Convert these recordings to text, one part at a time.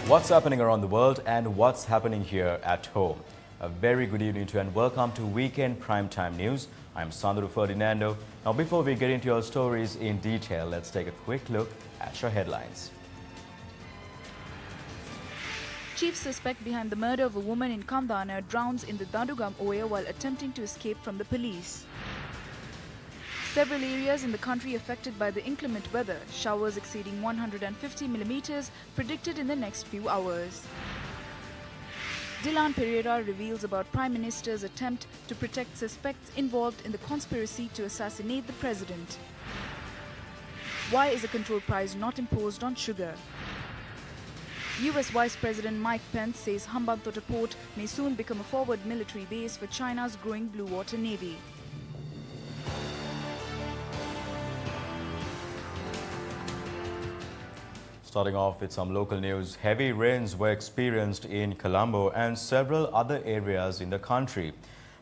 What's happening around the world and what's happening here at home? A very good evening to you and welcome to Weekend Primetime News. I'm Sandro Ferdinando. Now before we get into your stories in detail, let's take a quick look at your headlines. Chief suspect behind the murder of a woman in Kandana drowns in the Dandugam Oya while attempting to escape from the police. Several areas in the country affected by the inclement weather, showers exceeding 150 millimeters predicted in the next few hours. Dylan Pereira reveals about Prime Minister's attempt to protect suspects involved in the conspiracy to assassinate the president. Why is a control price not imposed on sugar? US Vice President Mike Pence says Hambantota port may soon become a forward military base for China's growing blue water navy. Starting off with some local news, heavy rains were experienced in Colombo and several other areas in the country.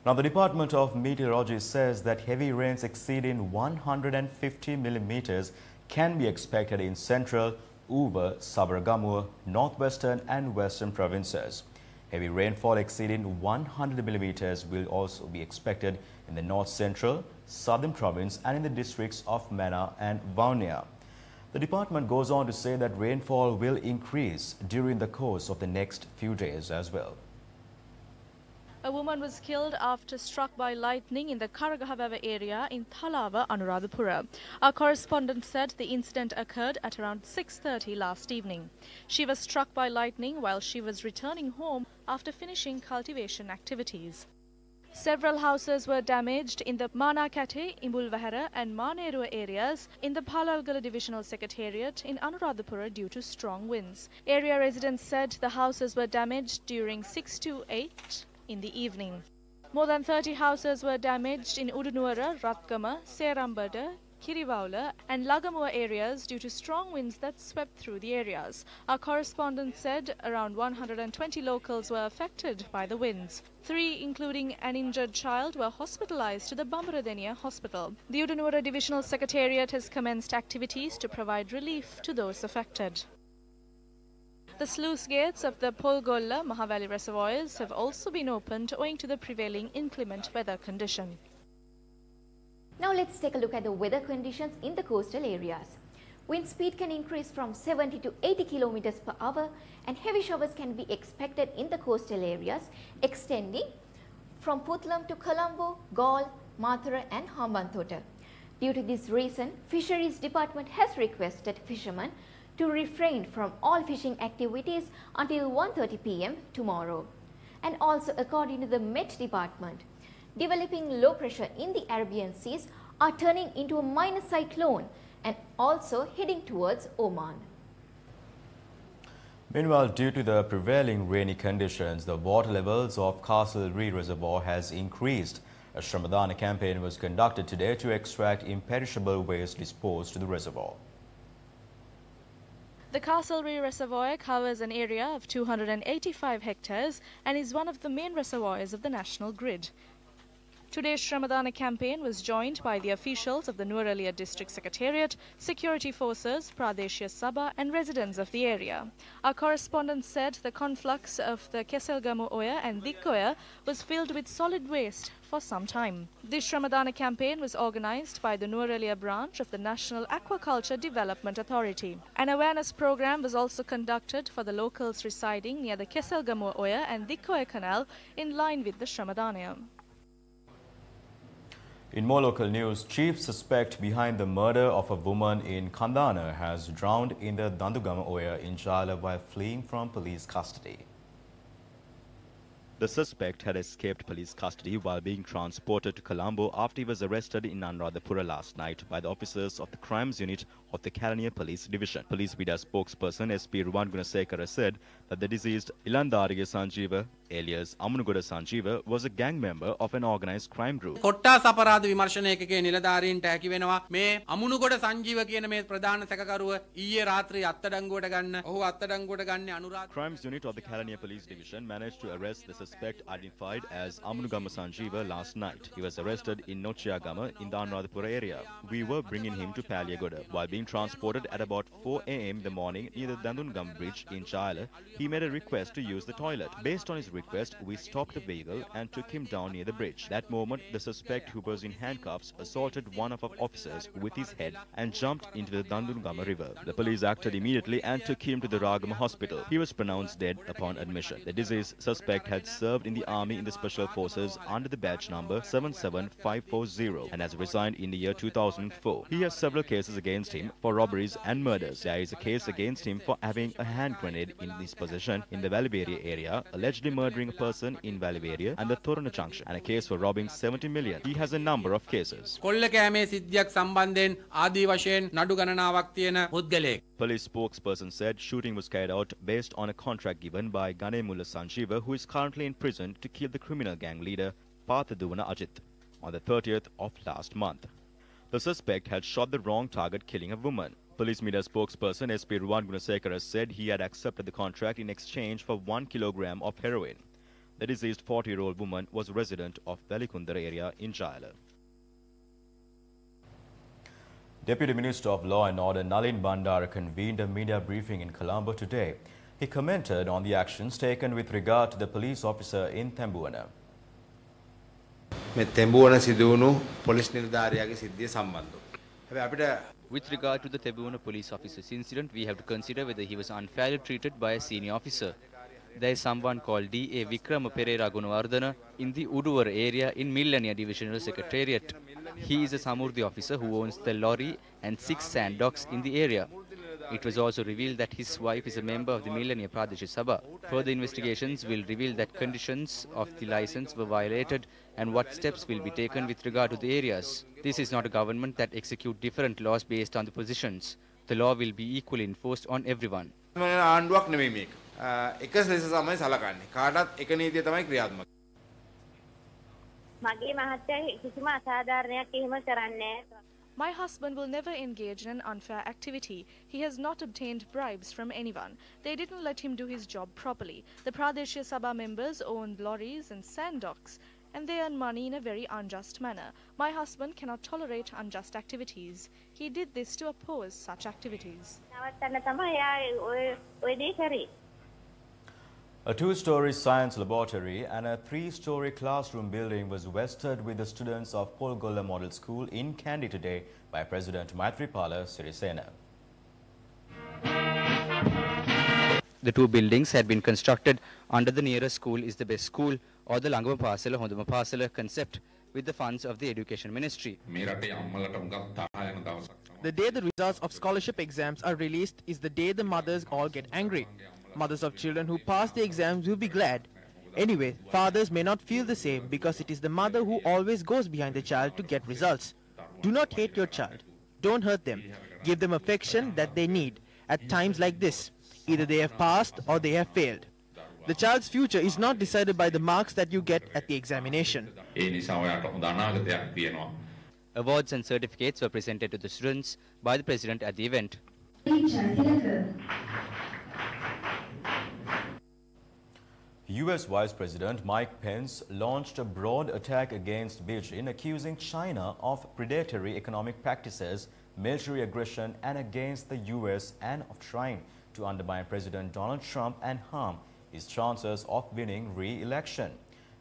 Now, the Department of Meteorology says that heavy rains exceeding 150 millimeters can be expected in central, Uva, Sabaragamuwa, northwestern and western provinces. Heavy rainfall exceeding 100 millimeters will also be expected in the north central, southern province and in the districts of Mana and Vaunia. The department goes on to say that rainfall will increase during the course of the next few days as well. A woman was killed after struck by lightning in the Karagahawava area in Thalava, Anuradhapura. Our correspondent said the incident occurred at around 6:30 last evening. She was struck by lightning while she was returning home after finishing cultivation activities. Several houses were damaged in the Manakate, Imbulvahara and Manerua areas in the Palalgala Divisional Secretariat in Anuradhapura due to strong winds. Area residents said the houses were damaged during 6 to 8 in the evening. More than 30 houses were damaged in Udunuwara, Ratkama, Serambada, Kirivaula and Lagamuwa areas due to strong winds that swept through the areas. Our correspondent said around 120 locals were affected by the winds. 3, including an injured child, were hospitalized to the Bambaradeniya Hospital. The Udunuwara Divisional Secretariat has commenced activities to provide relief to those affected. The sluice gates of the Polgolla Mahavalley reservoirs have also been opened owing to the prevailing inclement weather condition. Now let's take a look at the weather conditions in the coastal areas. Wind speed can increase from 70 to 80 kilometers per hour and heavy showers can be expected in the coastal areas extending from Putlam to Colombo, Galle, Mathura and Hambantota. Due to this reason, Fisheries Department has requested fishermen to refrain from all fishing activities until 1:30 p.m. tomorrow. And also according to the Met Department, developing low pressure in the Arabian Seas are turning into a minor cyclone and also heading towards Oman. Meanwhile, due to the prevailing rainy conditions, the water levels of Castle Reservoir has increased. A Shramadana campaign was conducted today to extract imperishable waste disposed to the reservoir. The Castlereagh Reservoir covers an area of 285 hectares and is one of the main reservoirs of the national grid. Today's Shramadana campaign was joined by the officials of the Nuwara District Secretariat, security forces, Pradeshya Sabha and residents of the area. Our correspondent said the conflux of the Keselgamu Oya and Dikkoya was filled with solid waste for some time. This Shramadana campaign was organized by the Nuwara branch of the National Aquaculture Development Authority. An awareness program was also conducted for the locals residing near the Keselgamu Oya and Dikkoya canal in line with the Shramadana. In more local news, chief suspect behind the murder of a woman in Kandana has drowned in the Dandugam Oya in Jala while fleeing from police custody. The suspect had escaped police custody while being transported to Colombo after he was arrested in Anuradhapura last night by the officers of the Crimes Unit of the Kalaniya Police Division. Police media spokesperson SP Ruwan Gunasekara said that the deceased Ilandarige Sanjeeva, alias Amunugoda Sanjeeva, was a gang member of an organized crime group. කොට්ටාස අපරාධ විමර්ශනයකගේ නිලධාරීන්ට හැකි වෙනවා මේ අමුණුගොඩ සංජීව කියන මේ ප්‍රධාන සැකකරුව ඊයේ රාත්‍රියේ අත්අඩංගුවට ගන්න ඔහු අත්අඩංගුවට ගන්නේ Anuradha. Crimes unit of the Kalaniya Police Division managed to arrest the suspect identified as Amunugama Sanjeeva last night. He was arrested in Nochiyagama in the Anuradhapura area. We were bringing him to Paliyagoda. While being transported at about 4 a.m. in the morning near the Dandungam bridge in Jayala, he made a request to use the toilet. Based on his request, we stopped the vehicle and took him down near the bridge. That moment, the suspect, who was in handcuffs, assaulted one of our officers with his head and jumped into the Dandungama river. The police acted immediately and took him to the Ragama hospital. He was pronounced dead upon admission. The deceased suspect had served in the army in the special forces under the badge number 77540 and has resigned in the year 2004. He has several cases against him for robberies and murders. There is a case against him for having a hand grenade in his possession in the Valiberia area, allegedly murdering a person in Valiberia and the Torana Junction, and a case for robbing 70 million. He has a number of cases. කොල්ල කෑමේ සිද්ධියක් සම්බන්ධයෙන් ආදී වශයෙන් නඩු ගණනාවක් තියෙන පුද්ගලයෙක්. Police spokesperson said shooting was carried out based on a contract given by Ganemulla Sanjeeva, who is currently in prison to kill the criminal gang leader Pathaduvana Ajit on the 30th of last month. The suspect had shot the wrong target, killing a woman. Police media spokesperson SP Ruwan Gunasekara said he had accepted the contract in exchange for 1 kilogram of heroin. The deceased 40-year-old woman was a resident of Velikundara area in Jayala. Deputy Minister of Law and Order Nalin Bandara convened a media briefing in Colombo today. He commented on the actions taken with regard to the police officer in Tembuwana. With regard to the Tembuwana police officer's incident, we have to consider whether he was unfairly treated by a senior officer. There is someone called D.A. Vikrama Pereira Gunawardana in the Uduvar area in Millania Divisional Secretariat. He is a Samurdhi officer who owns the lorry and 6 sand docks in the area. It was also revealed that his wife is a member of the Millania Pradesh Sabha. Further investigations will reveal that conditions of the license were violated and what steps will be taken with regard to the areas. This is not a government that execute different laws based on the positions. The law will be equally enforced on everyone. My husband will never engage in an unfair activity. He has not obtained bribes from anyone. They didn't let him do his job properly. The Pradeshya Sabha members own lorries and sand docks, and they earn money in a very unjust manner. My husband cannot tolerate unjust activities. He did this to oppose such activities. A 2-story science laboratory and a 3-story classroom building was vested with the students of Polgolla Model School in Kandy today by President Maithripala Sirisena. The 2 buildings had been constructed under the nearest school is the best school or the Langama Pasala Hondama Pasala concept with the funds of the Education Ministry. The day the results of scholarship exams are released is the day the mothers all get angry. Mothers of children who pass the exams will be glad. Anyway, fathers may not feel the same because it is the mother who always goes behind the child to get results. Do not hate your child. Don't hurt them. Give them affection that they need at times like this. Either they have passed or they have failed. The child's future is not decided by the marks that you get at the examination. Awards and certificates were presented to the students by the president at the event. U.S. Vice President Mike Pence launched a broad attack against Beijing, accusing China of predatory economic practices, military aggression, and against the U.S. and of trying to undermine President Donald Trump and harm his chances of winning re-election.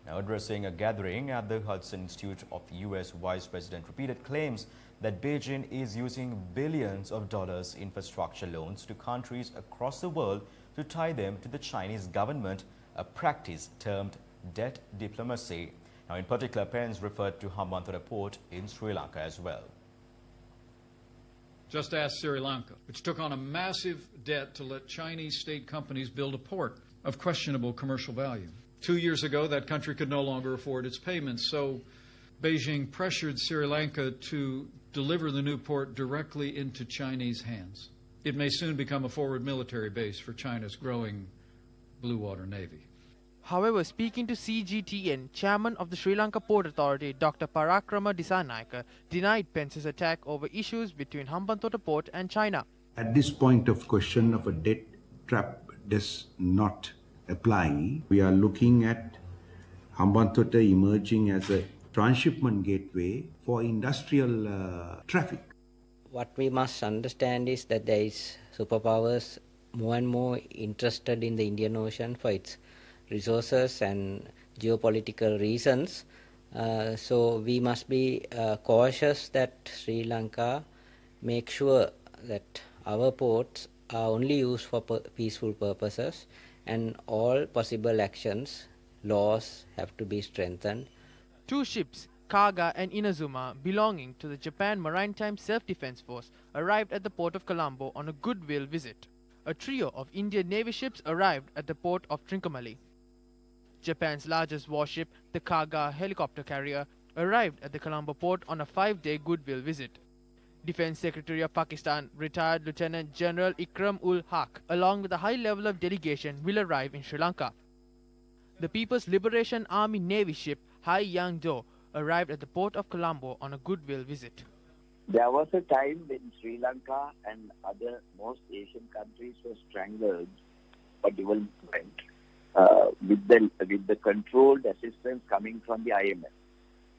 Now addressing a gathering at the Hudson Institute of U.S. Vice President repeated claims that Beijing is using billions of dollars infrastructure loans to countries across the world to tie them to the Chinese government, a practice termed debt diplomacy. Now, in particular, Pence referred to Hambantota port in Sri Lanka as well. Just ask Sri Lanka, which took on a massive debt to let Chinese state companies build a port of questionable commercial value. 2 years ago, that country could no longer afford its payments, so Beijing pressured Sri Lanka to deliver the new port directly into Chinese hands. It may soon become a forward military base for China's growing Blue Water Navy. However, speaking to CGTN, chairman of the Sri Lanka Port Authority, Dr. Parakrama Dissanayake, denied Pence's attack over issues between Hambantota Port and China. At this point of question of a debt trap does not apply. We are looking at Hambantota emerging as a transshipment gateway for industrial traffic. What we must understand is that there is superpowers more and more interested in the Indian Ocean for its resources and geopolitical reasons. So we must be cautious that Sri Lanka make sure that our ports are only used for peaceful purposes, and all possible actions, laws have to be strengthened. 2 ships, Kaga and Inazuma, belonging to the Japan Maritime Self-Defense Force, arrived at the port of Colombo on a goodwill visit. A trio of Indian Navy ships arrived at the port of Trincomalee. Japan's largest warship, the Kaga helicopter carrier, arrived at the Colombo port on a 5-day goodwill visit. Defense Secretary of Pakistan, retired Lieutenant General Ikram-ul-Haq, along with a high level of delegation, will arrive in Sri Lanka. The People's Liberation Army Navy ship Hai Yang Do arrived at the port of Colombo on a goodwill visit. There was a time when Sri Lanka and most Asian countries were strangled for development with the controlled assistance coming from the IMF,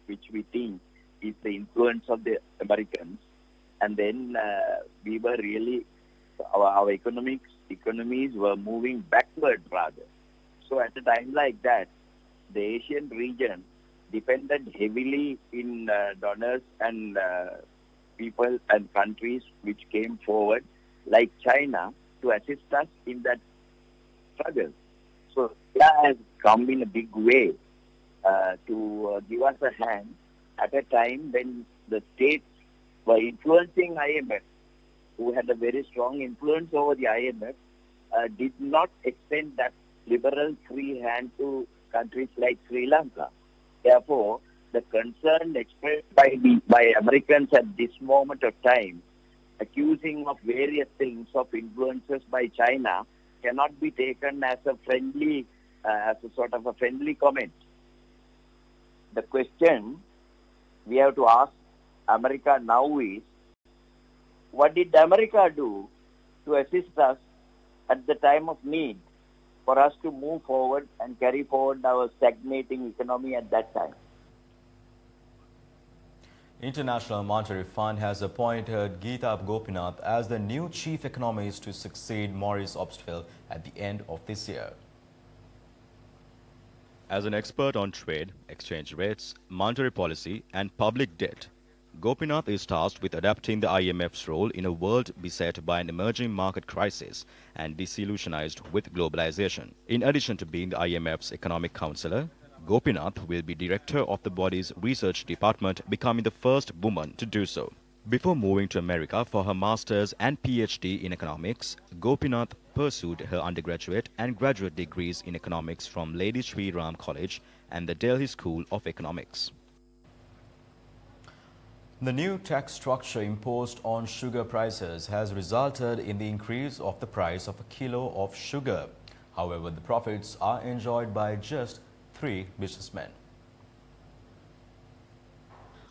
which we think is the influence of the Americans. And then we were really, our economies were moving backward rather. So at a time like that, the Asian region depended heavily in donors and people and countries which came forward, like China, to assist us in that struggle. So India has come in a big way to give us a hand at a time when the states were influencing IMF, who had a very strong influence over the IMF, did not extend that liberal free hand to countries like Sri Lanka. Therefore, the concern expressed by Americans at this moment of time, accusing of various things of influences by China, cannot be taken as a friendly, as a sort of a friendly comment. The question we have to ask America now is, what did America do to assist us at the time of need for us to move forward and carry forward our stagnating economy at that time? International Monetary Fund has appointed Geeta Gopinath as the new chief economist to succeed Maurice Obstfeld at the end of this year. As an expert on trade, exchange rates, monetary policy and public debt, Gopinath is tasked with adapting the IMF's role in a world beset by an emerging market crisis and disillusionized with globalization. In addition to being the IMF's economic counselor, Gopinath will be director of the body's research department, becoming the first woman to do so. Before moving to America for her master's and PhD in economics, Gopinath pursued her undergraduate and graduate degrees in economics from Lady Shri Ram College and the Delhi School of Economics. The new tax structure imposed on sugar prices has resulted in the increase of the price of a kilo of sugar. However, the profits are enjoyed by just 3 businessmen.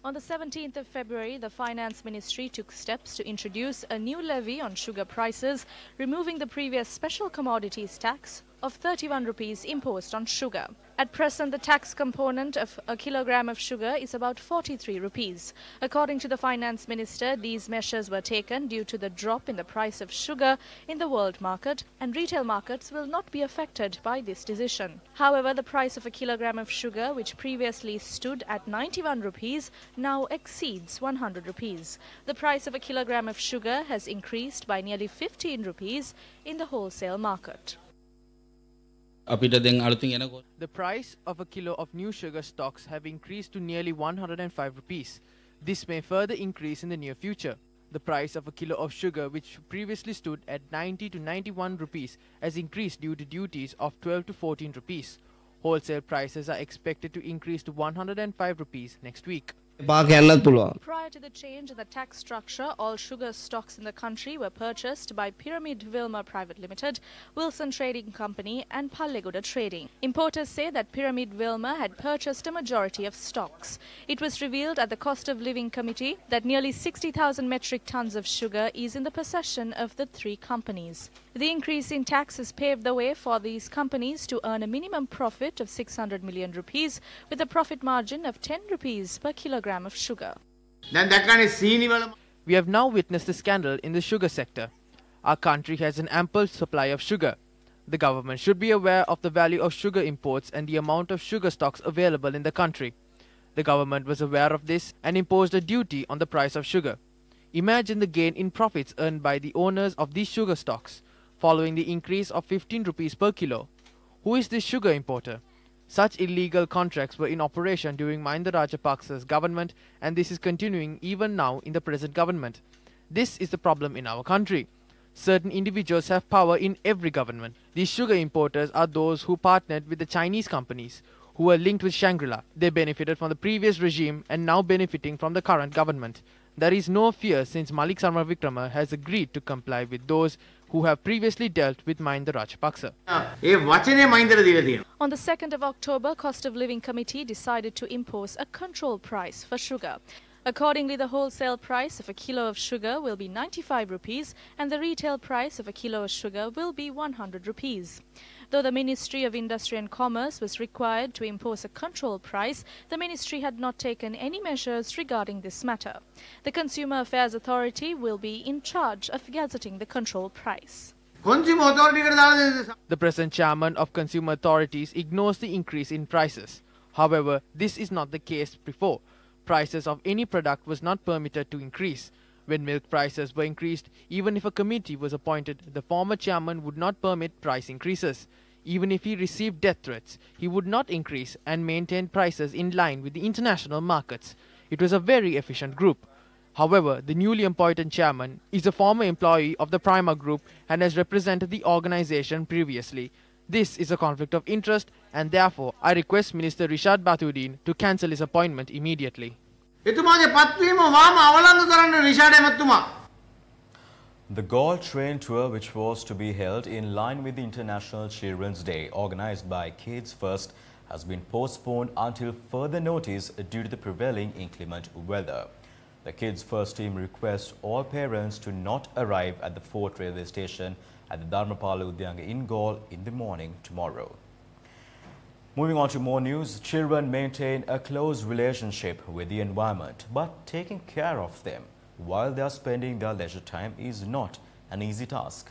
On the 17th of February, the Finance Ministry took steps to introduce a new levy on sugar prices, removing the previous special commodities tax of 31 rupees imposed on sugar. At present, the tax component of a kilogram of sugar is about 43 rupees. According to the Finance Minister, these measures were taken due to the drop in the price of sugar in the world market, and retail markets will not be affected by this decision. However, the price of a kilogram of sugar, which previously stood at 91 rupees, now exceeds 100 rupees. The price of a kilogram of sugar has increased by nearly 15 rupees in the wholesale market. The price of a kilo of new sugar stocks have increased to nearly 105 rupees. This may further increase in the near future. The price of a kilo of sugar, which previously stood at 90 to 91 rupees, has increased due to duties of 12 to 14 rupees. Wholesale prices are expected to increase to 105 rupees next week. Prior to the change in the tax structure, all sugar stocks in the country were purchased by Pyramid Wilma Private Limited, Wilson Trading Company and Pallegoda Trading. Importers say that Pyramid Wilma had purchased a majority of stocks. It was revealed at the Cost of Living Committee that nearly 60,000 metric tons of sugar is in the possession of the three companies. The increase in taxes paved the way for these companies to earn a minimum profit of 600 million rupees with a profit margin of 10 rupees per kilogram of sugar. We have now witnessed a scandal in the sugar sector. Our country has an ample supply of sugar. The government should be aware of the value of sugar imports and the amount of sugar stocks available in the country. The government was aware of this and imposed a duty on the price of sugar. Imagine the gain in profits earned by the owners of these sugar stocks, following the increase of 15 rupees per kilo. Who is this sugar importer? Such illegal contracts were in operation during Mahinda Rajapaksa's government, and this is continuing even now in the present government. This is the problem in our country. Certain individuals have power in every government. These sugar importers are those who partnered with the Chinese companies, who were linked with Shangri-La. They benefited from the previous regime and now benefiting from the current government. There is no fear since Malik Sarmavikrama has agreed to comply with those who have previously dealt with Mahinda Rajapaksa. On the 2nd of October, Cost of Living Committee decided to impose a control price for sugar. Accordingly, the wholesale price of a kilo of sugar will be 95 rupees and the retail price of a kilo of sugar will be 100 rupees. Though the Ministry of Industry and Commerce was required to impose a control price, the ministry had not taken any measures regarding this matter. The Consumer Affairs Authority will be in charge of gazetting the control price. The present chairman of Consumer Authorities ignores the increase in prices. However, this is not the case before. Prices of any product was not permitted to increase. When milk prices were increased, even if a committee was appointed, the former chairman would not permit price increases. Even if he received death threats, he would not increase and maintain prices in line with the international markets. It was a very efficient group. However, the newly appointed chairman is a former employee of the Prima Group and has represented the organization previously. This is a conflict of interest, and therefore I request Minister Rishad Batudin to cancel his appointment immediately. The Gold Train Tour, which was to be held in line with the International Children's Day organized by Kids First, has been postponed until further notice due to the prevailing inclement weather. The Kids First team requests all parents to not arrive at the Fort railway station at the Dharmapala Udyanga in Galle in the morning tomorrow. Moving on to more news, children maintain a close relationship with the environment, but taking care of them while they are spending their leisure time is not an easy task.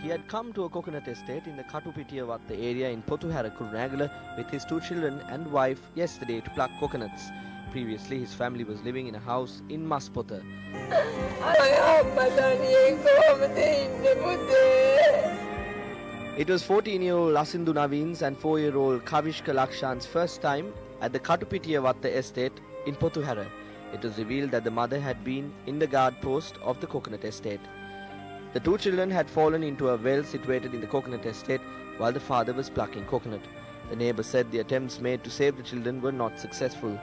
He had come to a coconut estate in the Katupitiya area in Pothuhara, Kurunegala with his two children and wife yesterday to pluck coconuts. Previously, his family was living in a house in Maspotha. It was 14-year-old Asindu Naveen's and 4-year-old Kavishka Lakshan's first time at the Katupitiya estate in Pothuhara. It was revealed that the mother had been in the guard post of the coconut estate. The two children had fallen into a well situated in the coconut estate while the father was plucking coconut. The neighbor said the attempts made to save the children were not successful.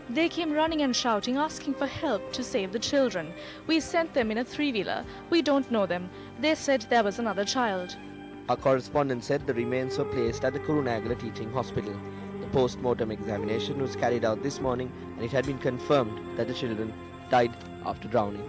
They came running and shouting, asking for help to save the children. We sent them in a three-wheeler. We don't know them. They said there was another child. Our correspondent said the remains were placed at the Kurunegala Teaching Hospital. The post-mortem examination was carried out this morning and it had been confirmed that the children died after drowning.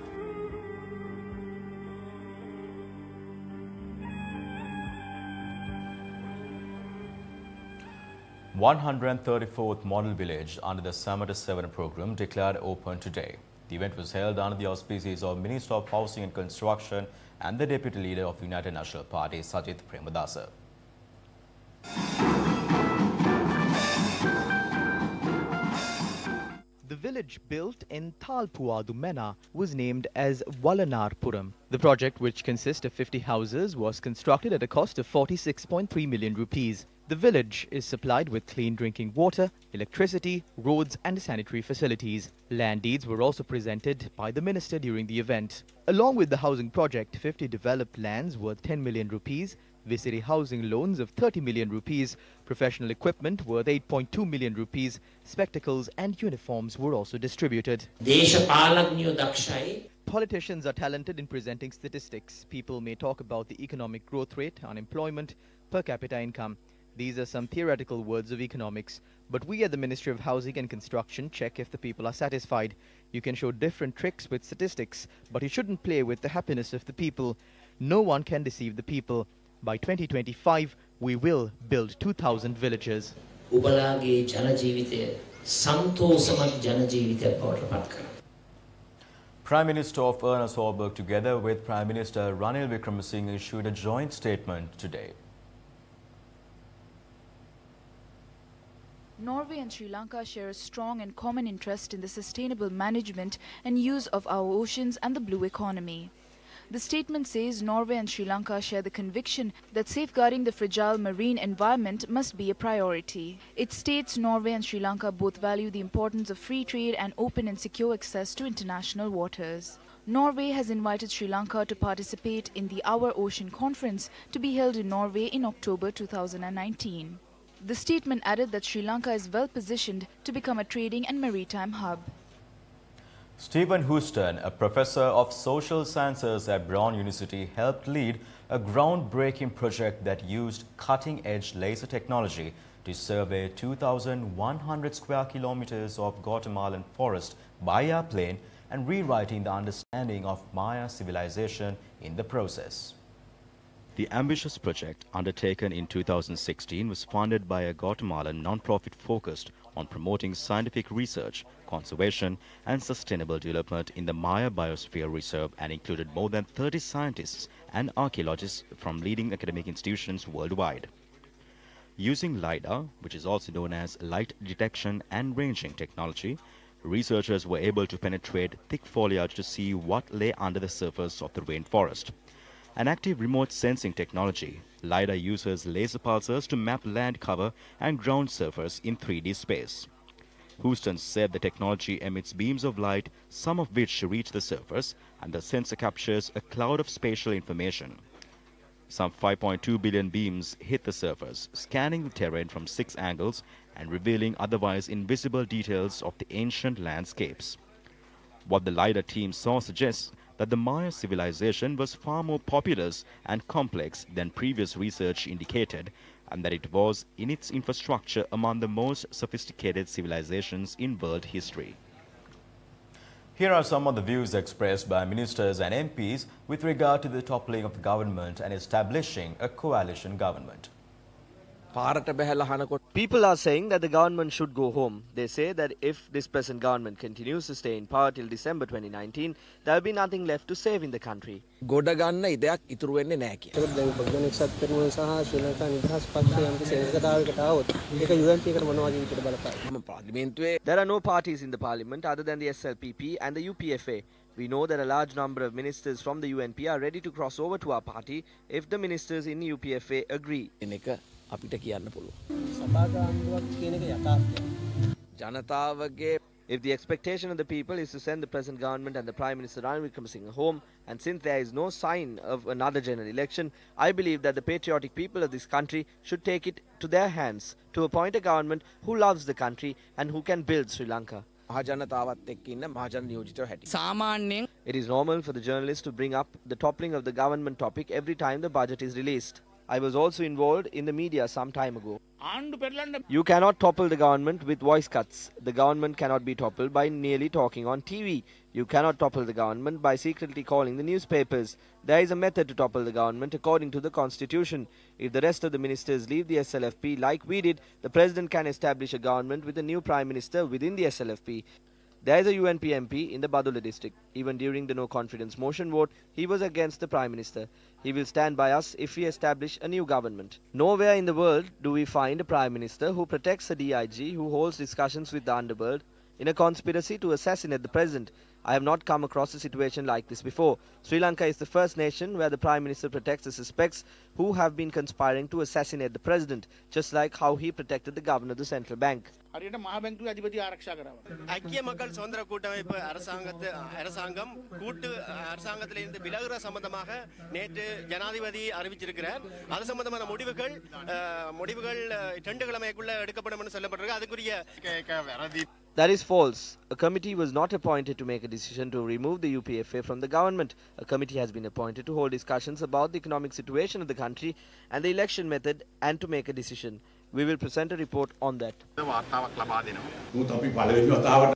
The 134th Model Village under the Samata 7 program declared open today. The event was held under the auspices of Minister of Housing and Construction and the Deputy Leader of United National Party, Sajith Premadasa. The village built in Thalpuadumena was named as Valanarpuram. The project, which consists of 50 houses, was constructed at a cost of 46.3 million rupees. The village is supplied with clean drinking water, electricity, roads and sanitary facilities. Land deeds were also presented by the minister during the event. Along with the housing project, 50 developed lands worth 10 million rupees, Visiri housing loans of 30 million rupees, professional equipment worth 8.2 million rupees, spectacles and uniforms were also distributed. Politicians are talented in presenting statistics. People may talk about the economic growth rate, unemployment, per capita income. These are some theoretical words of economics, but we at the Ministry of Housing and Construction check if the people are satisfied. You can show different tricks with statistics, but you shouldn't play with the happiness of the people. No one can deceive the people. By 2025, we will build 2,000 villages. Prime Minister of Ernest Hallberg together with Prime Minister Ranil Wickremesinghe issued a joint statement today. Norway and Sri Lanka share a strong and common interest in the sustainable management and use of our oceans and the blue economy. The statement says Norway and Sri Lanka share the conviction that safeguarding the fragile marine environment must be a priority. It states Norway and Sri Lanka both value the importance of free trade and open and secure access to international waters. Norway has invited Sri Lanka to participate in the Our Ocean Conference to be held in Norway in October 2019. The statement added that Sri Lanka is well positioned to become a trading and maritime hub. Stephen Houston, a professor of social sciences at Brown University, helped lead a groundbreaking project that used cutting-edge laser technology to survey 2,100 square kilometers of Guatemalan forest by airplane and rewriting the understanding of Maya civilization in the process. The ambitious project, undertaken in 2016, was funded by a Guatemalan non-profit focused on promoting scientific research, conservation and sustainable development in the Maya Biosphere Reserve and included more than 30 scientists and archaeologists from leading academic institutions worldwide. Using LiDAR, which is also known as light detection and ranging technology, researchers were able to penetrate thick foliage to see what lay under the surface of the rainforest. An active remote sensing technology, LiDAR uses laser pulsars to map land cover and ground surface in 3D space. Houston said the technology emits beams of light, some of which reach the surface, and the sensor captures a cloud of spatial information. Some 5.2 billion beams hit the surface, scanning the terrain from 6 angles and revealing otherwise invisible details of the ancient landscapes. What the LiDAR team saw suggests that the Maya civilization was far more populous and complex than previous research indicated, and that it was in its infrastructure among the most sophisticated civilizations in world history. Here are some of the views expressed by ministers and MPs with regard to the toppling of the government and establishing a coalition government. People are saying that the government should go home. They say that if this present government continues to stay in power till December 2019, there will be nothing left to save in the country. There are no parties in the parliament other than the SLPP and the UPFA. We know that a large number of ministers from the UNP are ready to cross over to our party if the ministers in the UPFA agree. If the expectation of the people is to send the present government and the Prime Minister Ranil Wickremesinghe home, and since there is no sign of another general election, I believe that the patriotic people of this country should take it to their hands to appoint a government who loves the country and who can build Sri Lanka. It is normal for the journalists to bring up the toppling of the government topic every time the budget is released. I was also involved in the media some time ago. You cannot topple the government with voice cuts. The government cannot be toppled by merely talking on TV. You cannot topple the government by secretly calling the newspapers. There is a method to topple the government according to the constitution. If the rest of the ministers leave the SLFP like we did, the president can establish a government with a new prime minister within the SLFP. There is a UNP MP in the Badulla district. Even during the no confidence motion vote, he was against the Prime Minister. He will stand by us if we establish a new government. Nowhere in the world do we find a Prime Minister who protects a DIG, who holds discussions with the underworld. in a conspiracy to assassinate the president. I have not come across a situation like this before. Sri Lanka is the first nation where the Prime Minister protects the suspects who have been conspiring to assassinate the president, just like how he protected the governor of the central bank. ஐக்கிய மக்கள் சுதந்திர கூட்டமைப்பு அரசாங்கம் கூட்டு அரசாங்கத்திலிருந்து விலகுற சம்பந்தமாக நேற்று ஜனாதிபதி அறிவிச்சிருக்கிறார். அது சம்பந்தமான முடிவுகள் 2 கிழமைக்குள்ள எடுக்கப்படும் என்று சொல்லப்பட்டிருக்கு. அதுக்குரிய That is false. A committee was not appointed to make a decision to remove the UPFA from the government. A committee has been appointed to hold discussions about the economic situation of the country and the election method and to make a decision. We will present a report on that.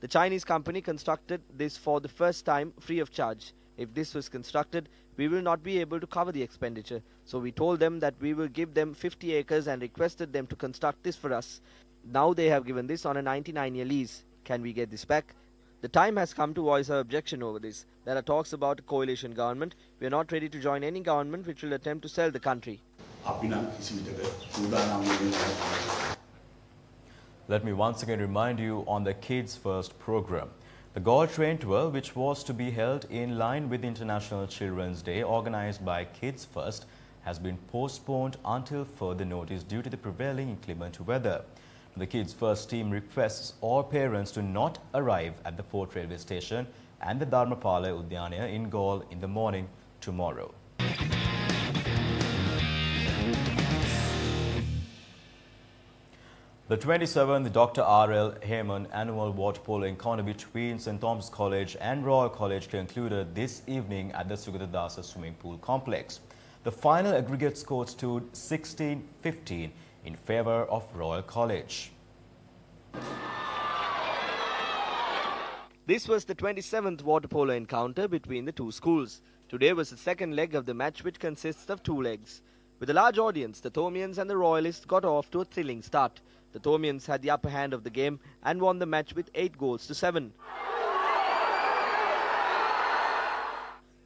The Chinese company constructed this for the first time free of charge. If this was constructed, we will not be able to cover the expenditure. So we told them that we will give them 50 acres and requested them to construct this for us. Now they have given this on a 99-year lease. Can we get this back? The time has come to voice our objection over this. There are talks about a coalition government. We are not ready to join any government which will attempt to sell the country. Let me once again remind you on the Kids First program. The Gold Train Tour, which was to be held in line with International Children's Day organized by Kids First, has been postponed until further notice due to the prevailing inclement weather. The Kids First team requests all parents to not arrive at the Fort Railway Station and the Dharmapala Udyana in Galle in the morning tomorrow. The 27th Dr. R.L. Heyman annual water polo encounter between St. Thomas College and Royal College concluded this evening at the Sugatadasa swimming pool complex. The final aggregate score stood 16-15 in favor of Royal College. This was the 27th water polo encounter between the two schools. Today was the second leg of the match, which consists of 2 legs. With a large audience, the Thomians and the Royalists got off to a thrilling start. The Thomians had the upper hand of the game and won the match with 8-7.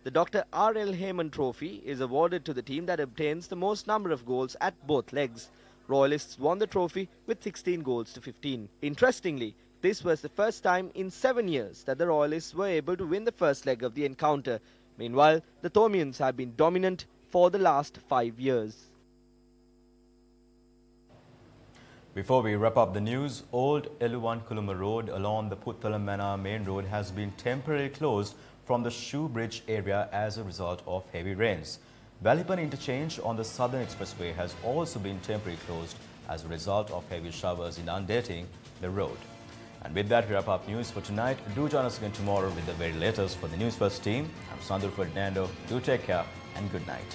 The Dr. R.L. Heyman Trophy is awarded to the team that obtains the most number of goals at both legs. Royalists won the trophy with 16-15. Interestingly, this was the first time in 7 years that the Royalists were able to win the first leg of the encounter. Meanwhile, the Thomians have been dominant for the last 5 years. Before we wrap up the news, Old Eluwan Kuluma Road along the Puttalamana main road has been temporarily closed from the Shoe Bridge area as a result of heavy rains. Valipan interchange on the Southern Expressway has also been temporarily closed as a result of heavy showers inundating the road. And with that, we wrap up news for tonight. Do join us again tomorrow with the very latest for the News First team. I'm Sandhu Ferdinando. Do take care and good night.